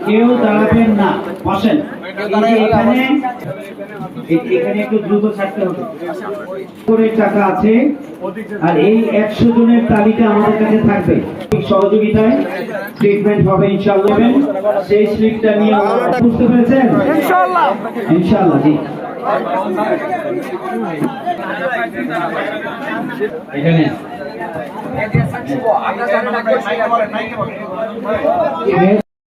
কেউ দাঁড়াবেন না, বসেন। এখানে একটু দ্রুত ছাড়তে হবে। করে টাকা আছে, আর এই 100 জনের তালিকা আমাদের কাছে থাকবে। সহযোগিতায় ট্রিটমেন্ট হবে ইনশাআল্লাহ। সেই স্লিপটা নিয়ে বুঝতে পেরেছেন? ইনশাআল্লাহ, ইনশাআল্লাহ। জি, এখানে